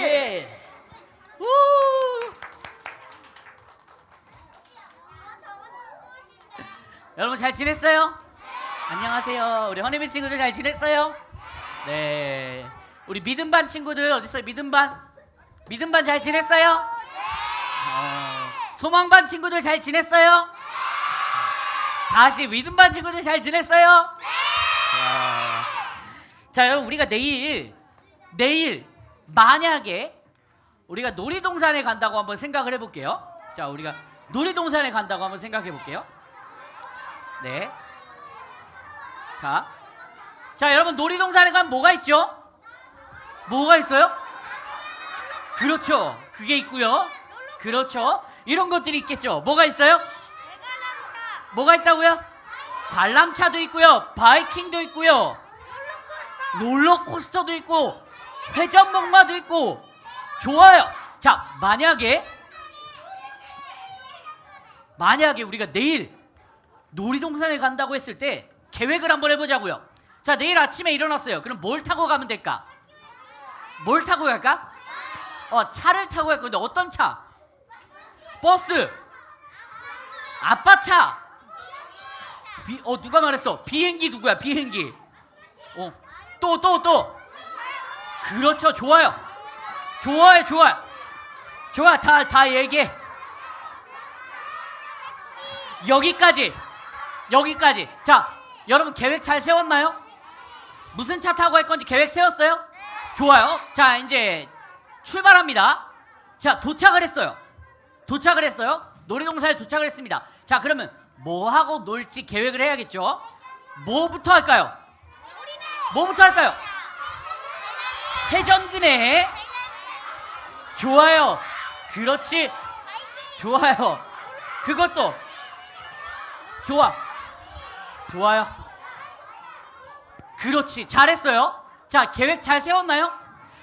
예. 우. 여러분 잘 지냈어요? 안녕하세요. 우리 허니비 친구들 잘 지냈어요? 네. 우리 믿음반 친구들 어디 있어요? 믿음반 잘 지냈어요? 소망반 친구들 잘 지냈어요? 다시 믿음반 친구들 잘 지냈어요? 자, 여러분 우리가 내일 만약에 우리가 놀이동산에 간다고 한번 생각을 해볼게요. 자, 우리가 놀이동산에 간다고 한번 생각해 볼게요. 네. 자, 여러분 놀이동산에 가면 뭐가 있죠? 뭐가 있어요? 그렇죠. 그게 있고요. 그렇죠. 이런 것들이 있겠죠. 뭐가 있어요? 뭐가 있다고요? 관람차도 있고요. 바이킹도 있고요. 롤러코스터도 있고 회전목마도 있고. 좋아요. 자, 만약에 우리가 내일 놀이동산에 간다고 했을 때 계획을 한번 해보자고요. 자, 내일 아침에 일어났어요. 그럼 뭘 타고 가면 될까? 뭘 타고 갈까? 차를 타고 갈 건데 어떤 차? 버스, 아빠 차, 누가 말했어? 비행기 누구야? 비행기. 또. 그렇죠. 좋아요. 다 얘기해. 여기까지. 자, 여러분 계획 잘 세웠나요? 무슨 차 타고 갈 건지 계획 세웠어요? 좋아요. 자, 이제 출발합니다. 자, 도착을 했어요. 놀이동산에 도착을 했습니다. 자, 그러면 뭐 하고 놀지 계획을 해야겠죠? 뭐부터 할까요? 회전근에. 좋아요. 그렇지. 좋아요. 그것도 좋아요. 그렇지. 잘했어요. 자, 계획 잘 세웠나요?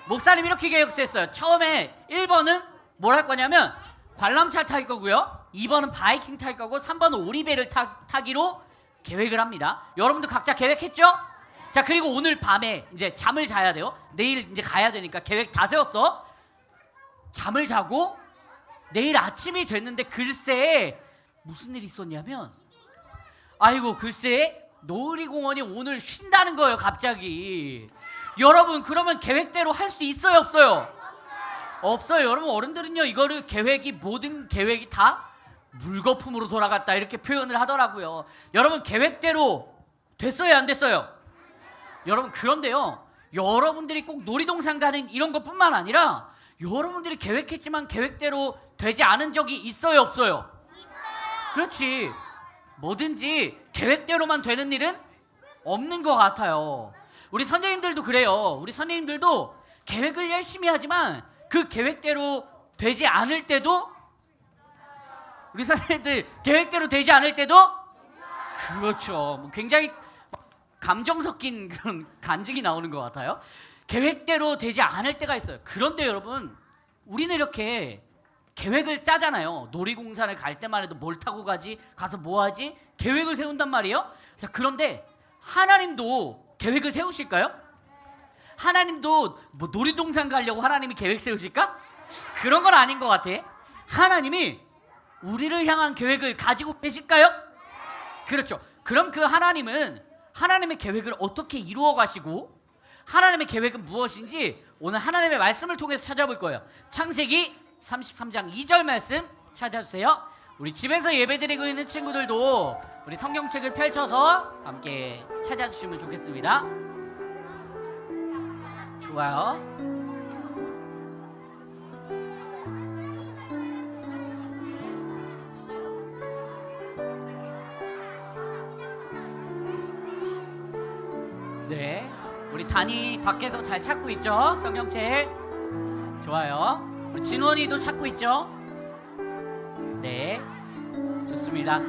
목사님 이렇게 계획 세웠어요. 처음에 1번은 뭘 할 거냐면 관람차 탈 거고요. 2번은 바이킹 탈 거고 3번은 오리배를 타기로 계획을 합니다. 여러분도 각자 계획했죠? 자, 그리고 오늘 밤에 이제 잠을 자야 돼요. 내일 이제 가야 되니까 계획 다 세웠어. 잠을 자고 내일 아침이 됐는데 글쎄 무슨 일이 있었냐면 글쎄 놀이공원이 오늘 쉰다는 거예요. 갑자기. 여러분 그러면 계획대로 할 수 있어요? 없어요? 없어요. 여러분 어른들은요 이거를 모든 계획이 다 물거품으로 돌아갔다 이렇게 표현을 하더라고요. 여러분 계획대로 됐어요? 안 됐어요? 여러분 그런데요 여러분들이 꼭 놀이동산 가는 이런 것뿐만 아니라 여러분들이 계획했지만 계획대로 되지 않은 적이 있어요? 없어요? 그렇지. 뭐든지 계획대로만 되는 일은 없는 것 같아요. 우리 선생님들도 그래요. 우리 선생님들도 계획을 열심히 하지만 그 계획대로 되지 않을 때도 우리 선생님들 계획대로 되지 않을 때도 그렇죠. 굉장히 감정 섞인 그런 간증이 나오는 것 같아요. 계획대로 되지 않을 때가 있어요. 그런데 여러분 우리는 이렇게 계획을 짜잖아요. 놀이공원에 갈 때만 해도 뭘 타고 가지? 가서 뭐 하지? 계획을 세운단 말이에요. 자, 그런데 하나님도 계획을 세우실까요? 하나님도 뭐 놀이동산 가려고 하나님이 계획 세우실까? 그런 건 아닌 것 같아. 하나님이 우리를 향한 계획을 가지고 계실까요? 그렇죠. 그럼 그 하나님은 하나님의 계획을 어떻게 이루어 가시고 하나님의 계획은 무엇인지 오늘 하나님의 말씀을 통해서 찾아볼 거예요. 창세기 33장 2절 말씀 찾아주세요. 우리 집에서 예배드리고 있는 친구들도 우리 성경책을 펼쳐서 함께 찾아주시면 좋겠습니다. 좋아요. 네, 우리 단이 밖에서 잘 찾고 있죠? 성경책. 좋아요. 우리 진원이도 찾고 있죠? 네, 좋습니다.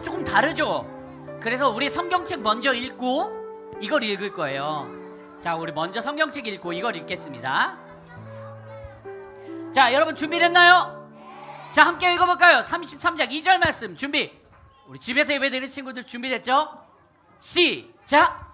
조금 다르죠? 그래서 우리 성경책 먼저 읽고 이걸 읽을 거예요. 자, 우리 먼저 성경책 읽고 이걸 읽겠습니다. 자, 여러분 준비됐나요? 자, 함께 읽어볼까요? 33장 2절 말씀 준비. 우리 집에서 예배드리는 친구들 준비됐죠? 시작!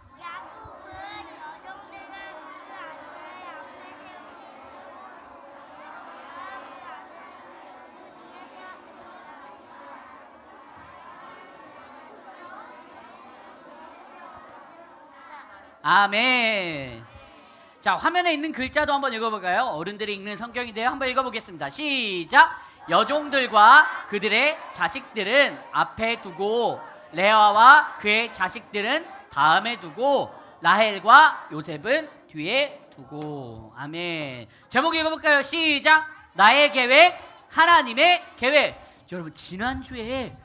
아멘. 자, 화면에 있는 글자도 한번 읽어볼까요? 어른들이 읽는 성경인데요. 한번 읽어보겠습니다. 시작! 여종들과 그들의 자식들은 앞에 두고 레아와 그의 자식들은 다음에 두고 라헬과 요셉은 뒤에 두고. 아멘. 제목 읽어볼까요? 시작! 나의 계획, 하나님의 계획. 여러분 지난주에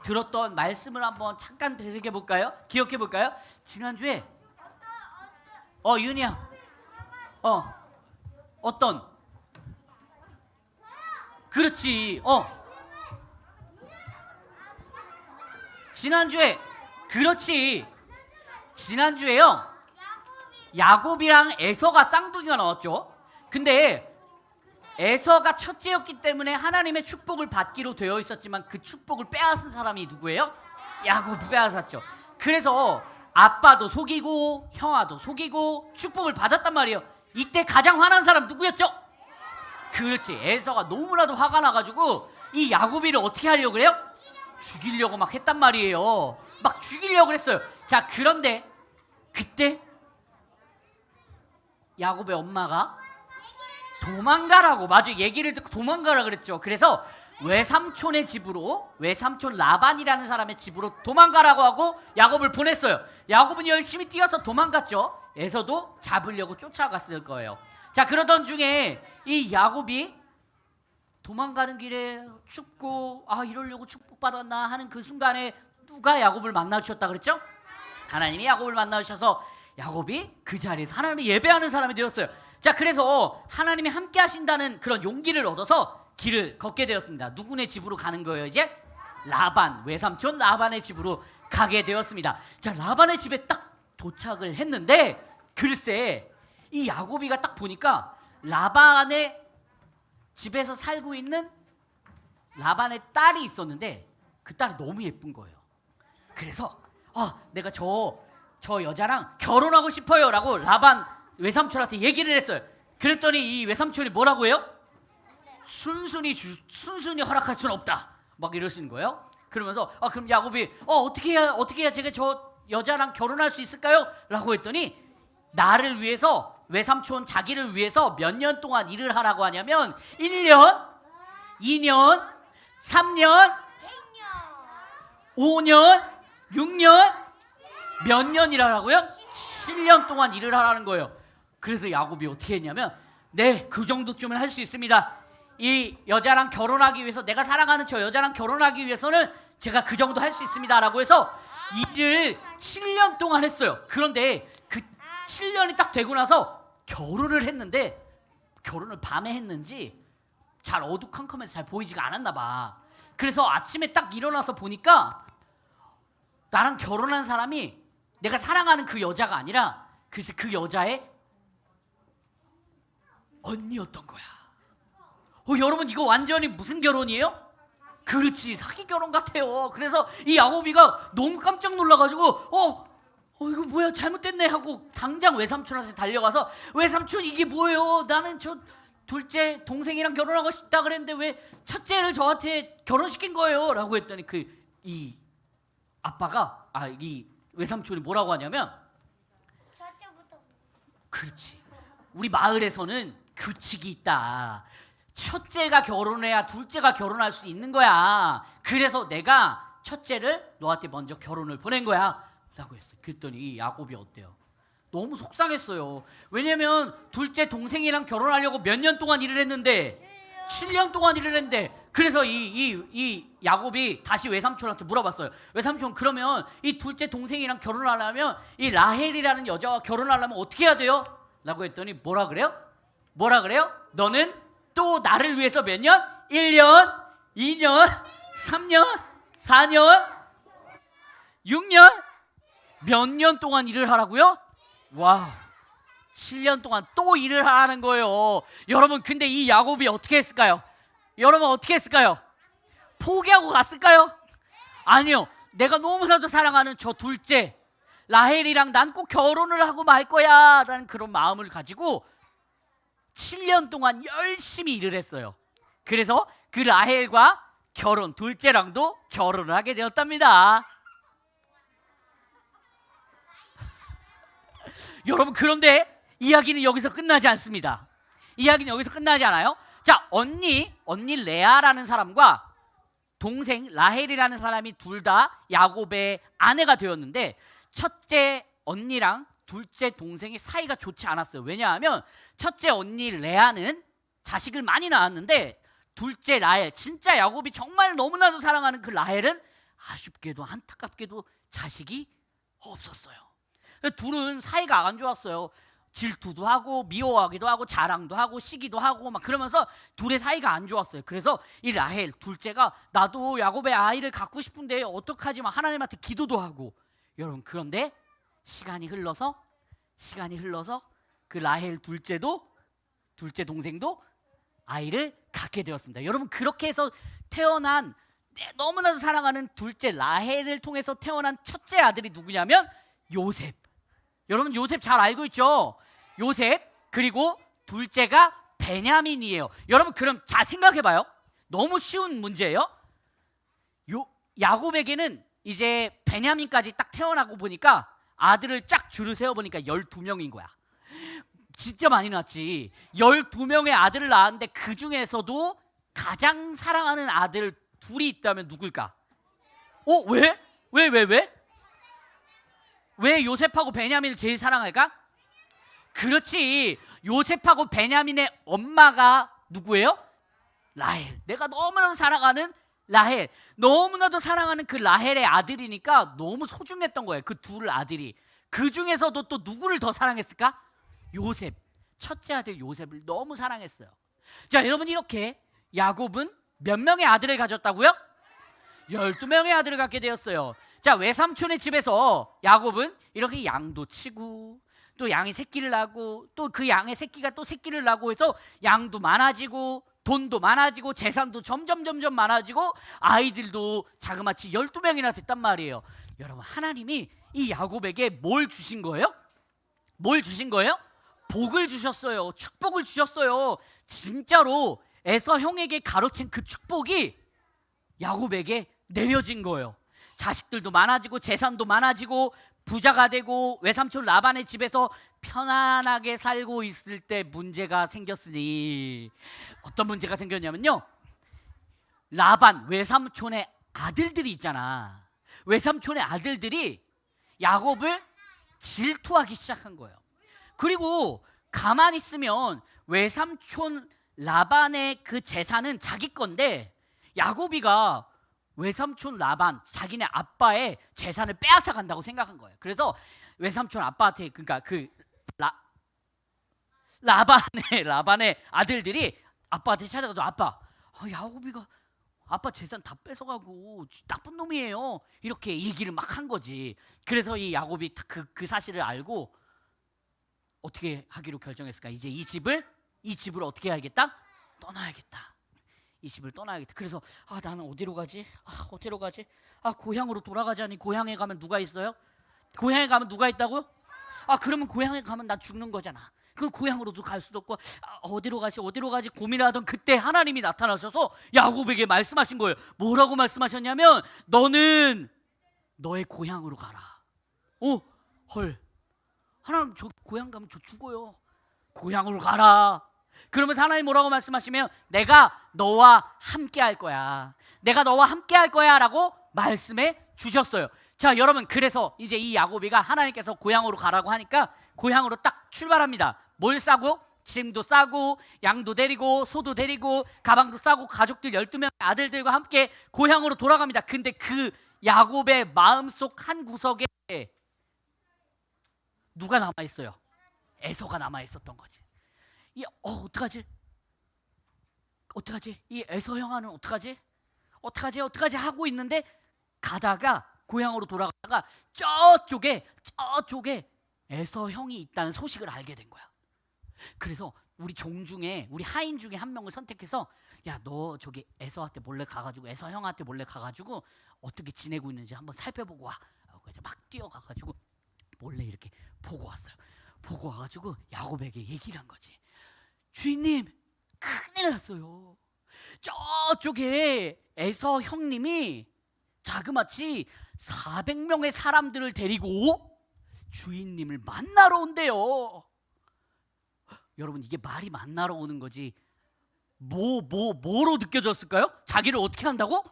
들었던 말씀을 한번 잠깐 되새겨 볼까요? 기억해 볼까요? 지난주에 윤이야. 어떤? 그렇지. 지난주에 그렇지. 지난주에요. 야곱이랑 에서가 쌍둥이가 나왔죠. 근데 에서가 첫째였기 때문에 하나님의 축복을 받기로 되어 있었지만 그 축복을 빼앗은 사람이 누구예요? 야곱이 빼앗았죠. 그래서 아빠도 속이고 형아도 속이고 축복을 받았단 말이에요. 이때 가장 화난 사람 누구였죠? 그렇지. 에서가 너무나도 화가 나가지고 이 야곱이를 어떻게 하려고 그래요? 죽이려고 막 했단 말이에요. 막 죽이려고 그랬어요. 자, 그런데 그때 야곱의 엄마가 도망가라고, 맞아, 얘기를 듣고 도망가라 그랬죠. 그래서 외삼촌의 집으로, 외삼촌 라반이라는 사람의 집으로 도망가라고 하고 야곱을 보냈어요. 야곱은 열심히 뛰어서 도망갔죠. 에서도 잡으려고 쫓아갔을 거예요. 자, 그러던 중에 이 야곱이 도망가는 길에 춥고 이러려고 축복받았나 하는 그 순간에 누가 야곱을 만나주셨다 그랬죠? 하나님이 야곱을 만나주셔서 야곱이 그 자리에서 하나님을 예배하는 사람이 되었어요. 자, 그래서 하나님이 함께 하신다는 그런 용기를 얻어서 길을 걷게 되었습니다. 누구네 집으로 가는 거예요? 이제 라반, 외삼촌 라반의 집으로 가게 되었습니다. 자, 라반의 집에 딱 도착을 했는데 글쎄 이 야곱이가 딱 보니까 라반의 집에서 살고 있는 라반의 딸이 있었는데 그 딸이 너무 예쁜 거예요. 그래서 내가 저 여자랑 결혼하고 싶어요 라고 라반 외삼촌한테 얘기를 했어요. 그랬더니 이 외삼촌이 뭐라고 해요? 순순히 허락할 수는 없다 막 이러시는 거예요. 그러면서 그럼 야곱이 어떻게 해야 제가 저 여자랑 결혼할 수 있을까요? 라고 했더니 나를 위해서, 외삼촌 자기를 위해서 몇 년 동안 일을 하라고 하냐면 1년, 2년, 3년, 5년, 6년, 몇 년 일하라고요? 7년 동안 일을 하라는 거예요. 그래서 야곱이 어떻게 했냐면 네, 그 정도쯤은 할 수 있습니다. 이 여자랑 결혼하기 위해서, 내가 사랑하는 저 여자랑 결혼하기 위해서는 제가 그 정도 할 수 있습니다 라고 해서 일을 7년 동안 했어요. 그런데 그 7년이 딱 되고 나서 결혼을 했는데 결혼을 밤에 했는지 잘 어두컴컴해서 잘 보이지가 않았나 봐. 그래서 아침에 딱 일어나서 보니까 나랑 결혼한 사람이 내가 사랑하는 그 여자가 아니라 글쎄 그 여자의 언니였던 거야. 여러분 이거 완전히 무슨 결혼이에요? 그렇지, 사기 결혼 같아요. 그래서 이 야곱이가 너무 깜짝 놀라가지고 이거 뭐야, 잘못됐네 하고 당장 외삼촌한테 달려가서 외삼촌 이게 뭐예요? 나는 저 둘째 동생이랑 결혼하고 싶다 그랬는데 왜 첫째를 저한테 결혼시킨 거예요? 라고 했더니 이 아빠가 이 외삼촌이 뭐라고 하냐면 그렇지, 우리 마을에서는 규칙이 있다. 첫째가 결혼해야 둘째가 결혼할 수 있는 거야. 그래서 내가 첫째를 너한테 먼저 결혼을 보낸 거야 라고 했어요. 그랬더니 이 야곱이 어때요? 너무 속상했어요. 왜냐면 둘째 동생이랑 결혼하려고 몇 년 동안 일을 했는데 7년 동안 일을 했는데, 그래서 이 야곱이 다시 외삼촌한테 물어봤어요. 외삼촌, 그러면 이 둘째 동생이랑 결혼하려면 이 라헬이라는 여자와 결혼하려면 어떻게 해야 돼요? 라고 했더니 뭐라 그래요? 너는 또 나를 위해서 몇 년? 1년, 2년, 3년, 4년? 6년? 몇 년 동안 일을 하라고요? 와, 7년 동안 또 일을 하라는 거예요. 여러분, 근데 이 야곱이 어떻게 했을까요? 여러분 어떻게 했을까요? 포기하고 갔을까요? 아니요. 내가 너무나도 사랑하는 저 둘째 라헬이랑 난 꼭 결혼을 하고 말 거야 라는 그런 마음을 가지고 7년 동안 열심히 일을 했어요. 그래서 그 라헬과 둘째랑도 결혼을 하게 되었답니다. 여러분, 그런데 이야기는 여기서 끝나지 않습니다. 이야기는 여기서 끝나지 않아요. 자, 언니 레아라는 사람과 동생 라헬이라는 사람이 둘 다 야곱의 아내가 되었는데, 첫째 언니랑 둘째 동생이 사이가 좋지 않았어요. 왜냐하면 첫째 언니 레아는 자식을 많이 낳았는데, 둘째 라헬, 진짜 야곱이 정말 너무나도 사랑하는 그 라헬은 아쉽게도 안타깝게도 자식이 없었어요. 둘은 사이가 안 좋았어요. 질투도 하고 미워하기도 하고 자랑도 하고 시기도 하고 막 그러면서 둘의 사이가 안 좋았어요. 그래서 이 라헬 둘째가 나도 야곱의 아이를 갖고 싶은데 어떡하지? 막 하나님한테 기도도 하고. 여러분, 그런데 시간이 흘러서 그 라헬 둘째 동생도 아이를 갖게 되었습니다. 여러분, 그렇게 해서 태어난 너무나도 사랑하는 둘째 라헬을 통해서 태어난 첫째 아들이 누구냐면 요셉. 여러분, 요셉 잘 알고 있죠? 요셉, 그리고 둘째가 베냐민이에요. 여러분, 그럼 잘 생각해봐요. 너무 쉬운 문제예요. 야곱에게는 이제 베냐민까지 딱 태어나고 보니까 아들을 쫙 줄을 세어보니까 12명인 거야. 진짜 많이 낳았지. 12명의 아들을 낳았는데 그 중에서도 가장 사랑하는 아들 둘이 있다면 누굴까? 왜? 왜 요셉하고 베냐민을 제일 사랑할까? 그렇지. 요셉하고 베냐민의 엄마가 누구예요? 라헬. 내가 너무나도 사랑하는 라헬. 너무나도 사랑하는 그 라헬의 아들이니까 너무 소중했던 거예요. 그 둘 아들이. 그 중에서도 또 누구를 더 사랑했을까? 요셉. 첫째 아들 요셉을 너무 사랑했어요. 자, 여러분, 이렇게 야곱은 몇 명의 아들을 가졌다고요? 12명의 아들을 갖게 되었어요. 자, 외삼촌의 집에서 야곱은 이렇게 양도 치고 또 양이 새끼를 낳고 또 그 양의 새끼가 또 새끼를 낳고 해서 양도 많아지고 돈도 많아지고 재산도 점점 많아지고 아이들도 자그마치 12명이나 됐단 말이에요. 여러분, 하나님이 이 야곱에게 뭘 주신 거예요? 복을 주셨어요. 축복을 주셨어요. 진짜로 에서 형에게 가로챈 그 축복이 야곱에게 내려진 거예요. 자식들도 많아지고 재산도 많아지고 부자가 되고 외삼촌 라반의 집에서 편안하게 살고 있을 때 문제가 생겼으니, 어떤 문제가 생겼냐면요, 라반 외삼촌의 아들들이 있잖아. 외삼촌의 아들들이 야곱을 질투하기 시작한 거예요. 그리고 가만히 있으면 외삼촌 라반의 그 재산은 자기 건데 야곱이가 외삼촌 라반, 자기네 아빠의 재산을 빼앗아 간다고 생각한 거예요. 그래서 외삼촌 아빠한테, 그러니까 그 라반의 아들들이 아빠한테 찾아가서 아빠, 야곱이가 아빠 재산 다 뺏어가고 나쁜 놈이에요, 이렇게 얘기를 막 한 거지. 그래서 이 야곱이 그 사실을 알고 어떻게 하기로 결정했을까? 이제 이 집을 어떻게 해야겠다? 떠나야겠다. 이 집을 떠나야겠다. 그래서 나는 어디로 가지? 고향으로 돌아가자니. 고향에 가면 누가 있어요? 고향에 가면 누가 있다고요? 그러면 고향에 가면 나 죽는 거잖아. 그럼 고향으로도 갈 수도 없고 어디로 가지 고민하던 그때 하나님이 나타나셔서 야곱에게 말씀하신 거예요. 뭐라고 말씀하셨냐면 너는 너의 고향으로 가라. 헐. 하나님, 저 고향 가면 저 죽어요. 고향으로 가라. 그러면 하나님 뭐라고 말씀하시면 내가 너와 함께 할 거야. 내가 너와 함께 할 거야 라고 말씀해 주셨어요. 자, 여러분, 그래서 이제 이 야곱이가 하나님께서 고향으로 가라고 하니까 고향으로 딱 출발합니다. 뭘 싸고? 짐도 싸고 양도 데리고 소도 데리고 가방도 싸고 가족들 12명의 아들들과 함께 고향으로 돌아갑니다. 근데 그 야곱의 마음속 한 구석에 누가 남아있어요? 에서가 남아있었던 거지. 어떡하지? 이 에서 형아는 어떡하지 하고 있는데 가다가 고향으로 돌아가다가 저쪽에 에서 형이 있다는 소식을 알게 된 거야. 그래서 우리 종 중에, 우리 하인 중에 한 명을 선택해서, 야, 너 저기 에서한테 몰래 가가지고, 에서 형한테 몰래 가가지고 어떻게 지내고 있는지 한번 살펴보고 와. 그래서 막 뛰어가가지고 몰래 이렇게 보고 왔어요. 보고 와가지고 야곱에게 얘기를 한 거지. 주인님, 큰일 났어요. 저쪽에 에서 형님이 자그마치 400명의 사람들을 데리고 주인님을 만나러 온대요. 여러분, 이게 말이 만나러 오는 거지 뭐로 느껴졌을까요? 자기를 어떻게 한다고?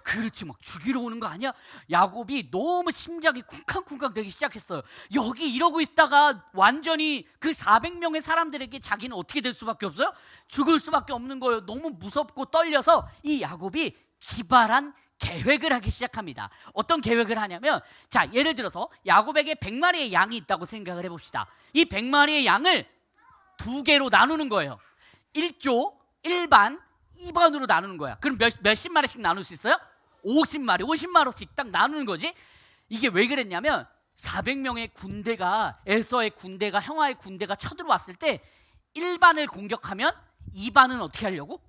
그렇지, 막 죽이러 오는 거 아니야? 야곱이 너무 심장이 쿵쾅쿵쾅 되기 시작했어요. 여기 이러고 있다가 완전히 그 400명의 사람들에게 자기는 어떻게 될 수밖에 없어요? 죽을 수밖에 없는 거예요. 너무 무섭고 떨려서 이 야곱이 기발한 계획을 하기 시작합니다. 어떤 계획을 하냐면, 자, 예를 들어서 야곱에게 100마리의 양이 있다고 생각을 해봅시다. 이 100마리의 양을 두 개로 나누는 거예요. 1조, 1반, 2반으로 나누는 거야. 그럼 몇십 마리씩 나눌 수 있어요? 50마리씩 딱 나누는 거지. 이게 왜 그랬냐면 400명의 군대가, 에서의 군대가, 형아의 군대가 쳐들어왔을 때 1반을 공격하면 2반은 어떻게 하려고?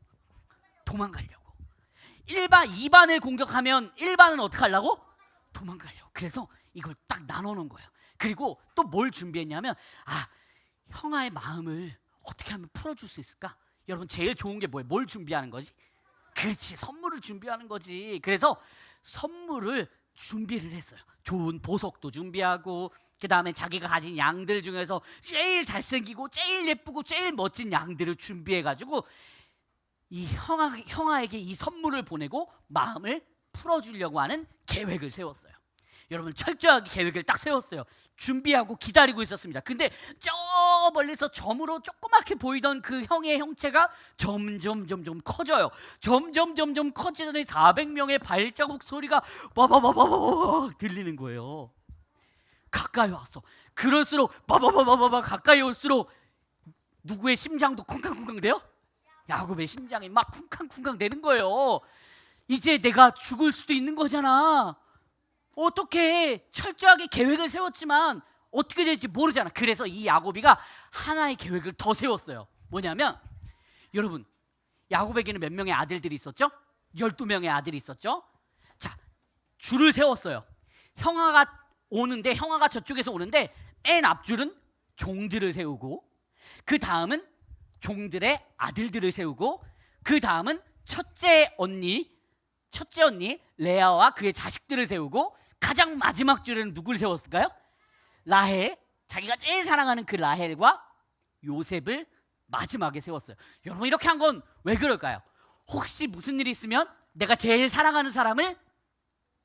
도망가려고. 2반을 공격하면 1반은 어떻게 하려고? 도망가려고. 그래서 이걸 딱 나눠놓은 거예요. 그리고 또 뭘 준비했냐면, 형아의 마음을 어떻게 하면 풀어줄 수 있을까? 여러분, 제일 좋은 게 뭐예요? 뭘 준비하는 거지? 그렇지, 선물을 준비하는 거지. 그래서 선물을 준비를 했어요. 좋은 보석도 준비하고, 그 다음에 자기가 가진 양들 중에서 제일 잘생기고 제일 예쁘고 제일 멋진 양들을 준비해가지고 이 형아에게 이 선물을 보내고 마음을 풀어주려고 하는 계획을 세웠어요. 여러분, 철저하게 계획을 딱 세웠어요. 준비하고 기다리고 있었습니다. 근데 저 멀리서 점으로 조그맣게 보이던 그 형의 형체가 점점 커져요. 점점 커지더니 400명의 발자국 소리가 바바바바바바 들리는 거예요. 가까이 왔어. 그럴수록 바바바바바 가까이 올수록 누구의 심장도 쿵쾅쿵쾅 돼요? 야곱의 심장이 막 쿵쾅쿵쾅 되는 거예요. 이제 내가 죽을 수도 있는 거잖아. 어떻게, 철저하게 계획을 세웠지만 어떻게 될지 모르잖아. 그래서 이 야곱이가 하나의 계획을 더 세웠어요. 뭐냐면, 여러분, 야곱에게는 몇 명의 아들들이 있었죠? 12명의 아들이 있었죠? 자, 줄을 세웠어요. 형아가 저쪽에서 오는데 맨 앞줄은 종들을 세우고, 그 다음은 종들의 아들들을 세우고, 그 다음은 첫째 언니 레아와 그의 자식들을 세우고, 가장 마지막 줄에는 누구를 세웠을까요? 라헬, 자기가 제일 사랑하는 그 라헬과 요셉을 마지막에 세웠어요. 여러분, 이렇게 한 건 왜 그럴까요? 혹시 무슨 일이 있으면 내가 제일 사랑하는 사람을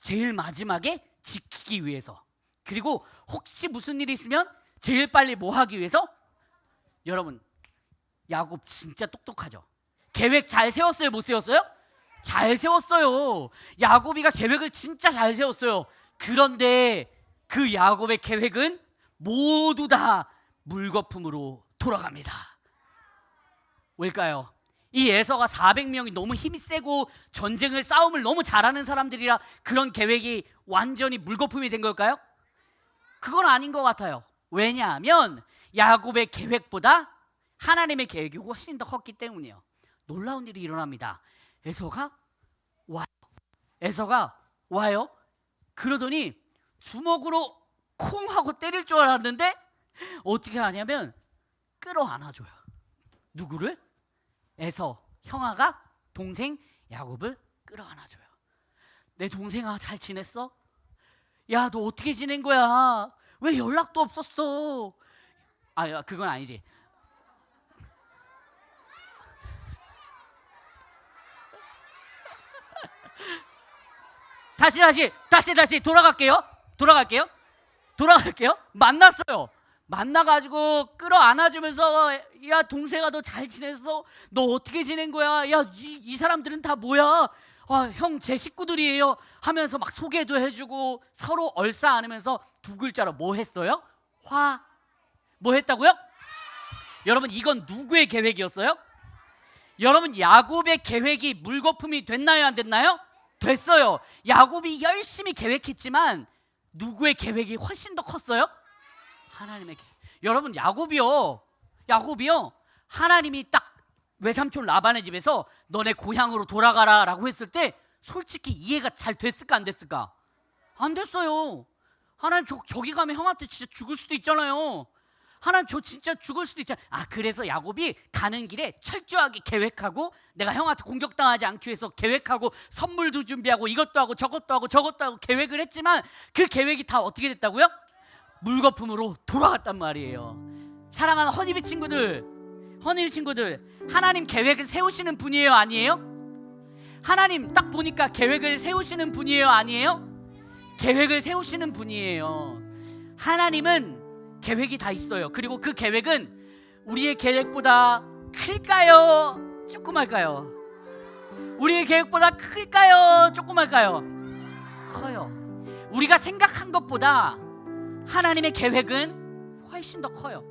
제일 마지막에 지키기 위해서, 그리고 혹시 무슨 일이 있으면 제일 빨리 뭐 하기 위해서? 여러분, 야곱 진짜 똑똑하죠? 계획 잘 세웠어요, 못 세웠어요? 잘 세웠어요. 야곱이가 계획을 진짜 잘 세웠어요. 그런데 그 야곱의 계획은 모두 다 물거품으로 돌아갑니다. 왜일까요? 이 에서가 400명이 너무 힘이 세고 싸움을 너무 잘하는 사람들이라 그런 계획이 완전히 물거품이 된 걸까요? 그건 아닌 것 같아요. 왜냐하면 야곱의 계획보다 하나님의 계획이 훨씬 더 컸기 때문이에요. 놀라운 일이 일어납니다. 에서가 와요. 그러더니 주먹으로 콩 하고 때릴 줄 알았는데 어떻게 하냐면 끌어안아줘요. 누구를? 에서, 형아가 동생 야곱을 끌어안아줘요. 내 동생아, 잘 지냈어? 야, 너 어떻게 지낸 거야? 왜 연락도 없었어? 그건 아니지. 다시 돌아갈게요. 만났어요. 만나가지고 끌어안아주면서, 야, 동생아, 너 잘 지냈어? 너 어떻게 지낸 거야? 야, 이 사람들은 다 뭐야? 형, 제 식구들이에요 하면서 막 소개도 해주고 서로 얼싸 안으면서 두 글자로 뭐 했어요? 뭐 했다고요? 여러분, 이건 누구의 계획이었어요? 여러분, 야곱의 계획이 물거품이 됐나요, 안 됐나요? 됐어요. 야곱이 열심히 계획했지만 누구의 계획이 훨씬 더 컸어요? 하나님의 계획. 여러분, 야곱이요 하나님이 딱 외삼촌 라반의 집에서 너네 고향으로 돌아가라 라고 했을 때 솔직히 이해가 잘 됐을까 안 됐을까? 안 됐어요. 하나님 저기 가면 형한테 진짜 죽을 수도 있잖아요. 하나님 저 진짜 죽을 수도 있잖아요. 그래서 야곱이 가는 길에 철저하게 계획하고 내가 형한테 공격당하지 않기 위해서 계획하고 선물도 준비하고 이것도 하고 저것도 하고 계획을 했지만 그 계획이 다 어떻게 됐다고요? 물거품으로 돌아갔단 말이에요. 사랑하는 허니비 친구들, 하나님 계획을 세우시는 분이에요, 아니에요? 하나님 딱 보니까 계획을 세우시는 분이에요, 아니에요? 계획을 세우시는 분이에요. 하나님은 계획이 다 있어요. 그리고 그 계획은 우리의 계획보다 클까요? 조그말까요? 우리의 계획보다 클까요? 조그말까요? 커요. 우리가 생각한 것보다 하나님의 계획은 훨씬 더 커요.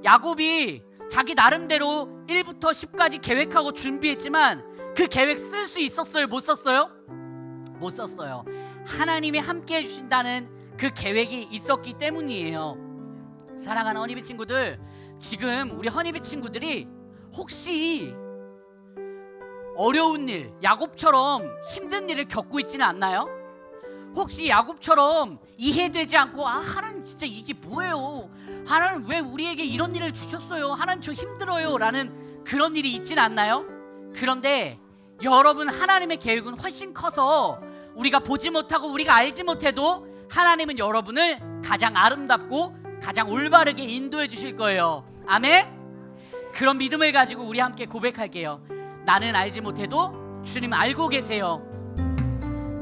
야곱이 자기 나름대로 1부터 10까지 계획하고 준비했지만 그 계획 쓸 수 있었어요? 못 썼어요? 못 썼어요. 하나님이 함께 해주신다는 그 계획이 있었기 때문이에요. 사랑하는 허니비 친구들, 지금 우리 허니비 친구들이 혹시 어려운 일, 야곱처럼 힘든 일을 겪고 있지는 않나요? 혹시 야곱처럼 이해되지 않고 하나님 진짜 이게 뭐예요? 하나님 왜 우리에게 이런 일을 주셨어요? 하나님 저 힘들어요 라는 그런 일이 있지는 않나요? 그런데 여러분, 하나님의 계획은 훨씬 커서 우리가 보지 못하고 우리가 알지 못해도 하나님은 여러분을 가장 아름답고 가장 올바르게 인도해 주실 거예요. 아멘? 그런 믿음을 가지고 우리 함께 고백할게요. 나는 알지 못해도 주님 알고 계세요.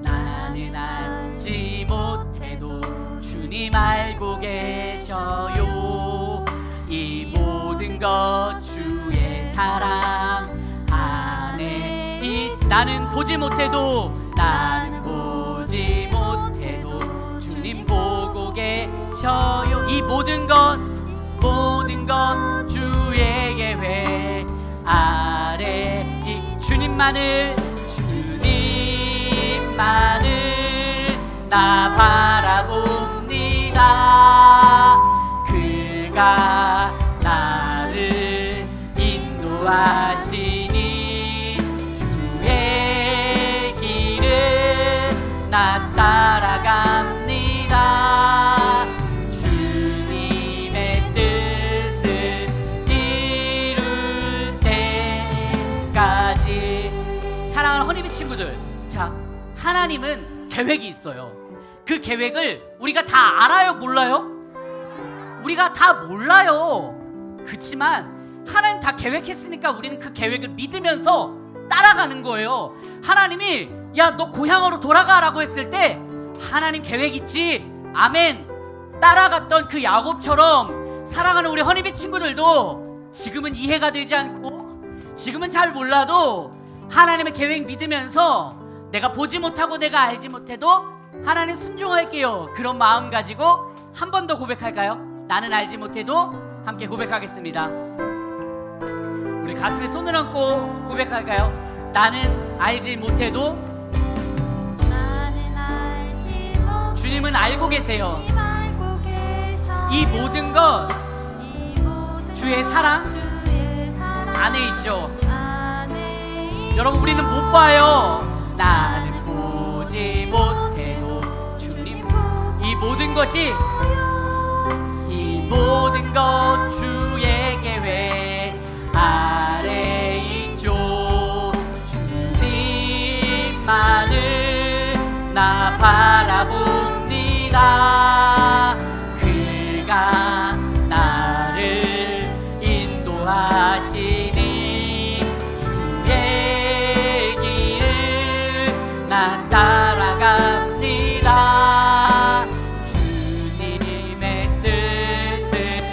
나는 알지 못해도 주님 알고 계셔요. 이 모든 것 주의 사랑 안에 나는 보지 못해도 주님 보고 계셔요. 이 모든 것 주의 계획 아래 주님만을 나 바라봅니다. 그가 나를 인도하시니 주의 길을 나 따라갑니다. 주님의 뜻을 이룰 때까지. 사랑하는 허니비 친구들, 자, 하나님은 계획이 있어요. 그 계획을 우리가 다 알아요, 몰라요? 우리가 다 몰라요. 그렇지만 하나님 다 계획했으니까 우리는 그 계획을 믿으면서 따라가는 거예요. 하나님이 야, 너 고향으로 돌아가라고 했을 때 하나님 계획 있지? 아멘. 따라갔던 그 야곱처럼 사랑하는 우리 허니비 친구들도 지금은 이해가 되지 않고 지금은 잘 몰라도 하나님의 계획 믿으면서 내가 보지 못하고 내가 알지 못해도 하나님 순종할게요. 그런 마음 가지고 한 번 더 고백할까요? 나는 알지 못해도 함께 고백하겠습니다. 우리 가슴에 손을 얹고 고백할까요? 나는 알지 못해도 주님은 알고 계세요. 이 모든 것 주의 사랑 안에 있죠. 여러분, 우리는 못 봐요. 나는 보지 못해도 주님 이 모든 것 주의 계획 아래 있죠. 주님만을 나 바라봅니다. 그가 나를 인도하시니 주의 길을 난 따라갑니다. 주님의 뜻을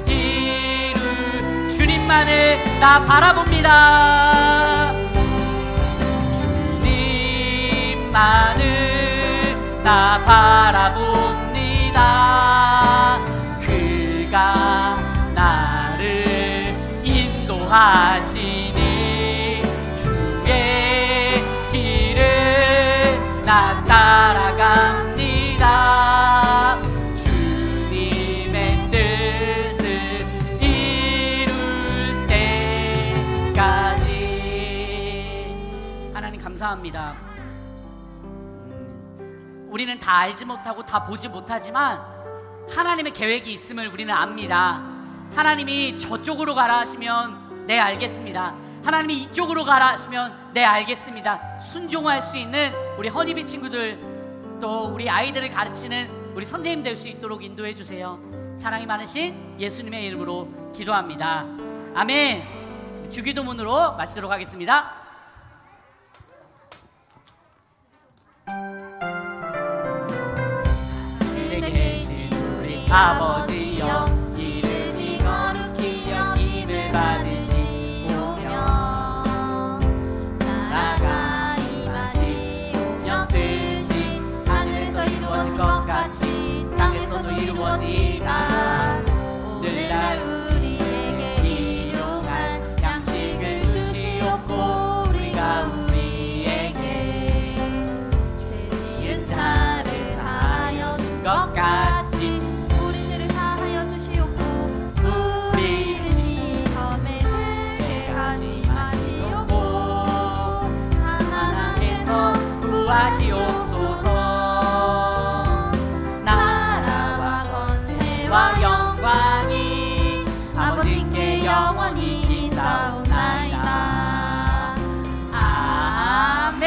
이룰 주님만을 나 바라봅니다. 주님만을 나 바라봅니다. 그가 나를 인도하시니 주의 길을 감사합니다. 우리는 다 알지 못하고 다 보지 못하지만 하나님의 계획이 있음을 우리는 압니다. 하나님이 저쪽으로 가라 하시면 네 알겠습니다. 하나님이 이쪽으로 가라 하시면 네 알겠습니다. 순종할 수 있는 우리 허니비 친구들, 또 우리 아이들을 가르치는 우리 선생님 될 수 있도록 인도해 주세요. 사랑이 많으신 예수님의 이름으로 기도합니다. 아멘. 주기도문으로 마치도록 하겠습니다. 하늘에 계신 우리 아버지여, 이름이 거룩히 여김을 받으시오며 나라가 임하시오며 뜻이 하늘에서 이루어질 것 같이 땅에서도 이루어지라. 오늘날 우리에게 일용할 양식을 주시옵고 우리가 우리에게 죄 지은 자를 사하여 준 것 같이 우리들을 사하여 주시옵고 우리를 시험에 들게 하지 마시옵고 다만 악에서 구하시옵소서. 나라와 권세와 영광이 아버지께 영원히 있사옵나이다. 아멘.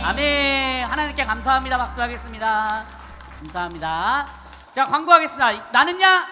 아멘. 하나님께 감사합니다. 박수하겠습니다. 감사합니다. 자, 광고하겠습니다. 나는야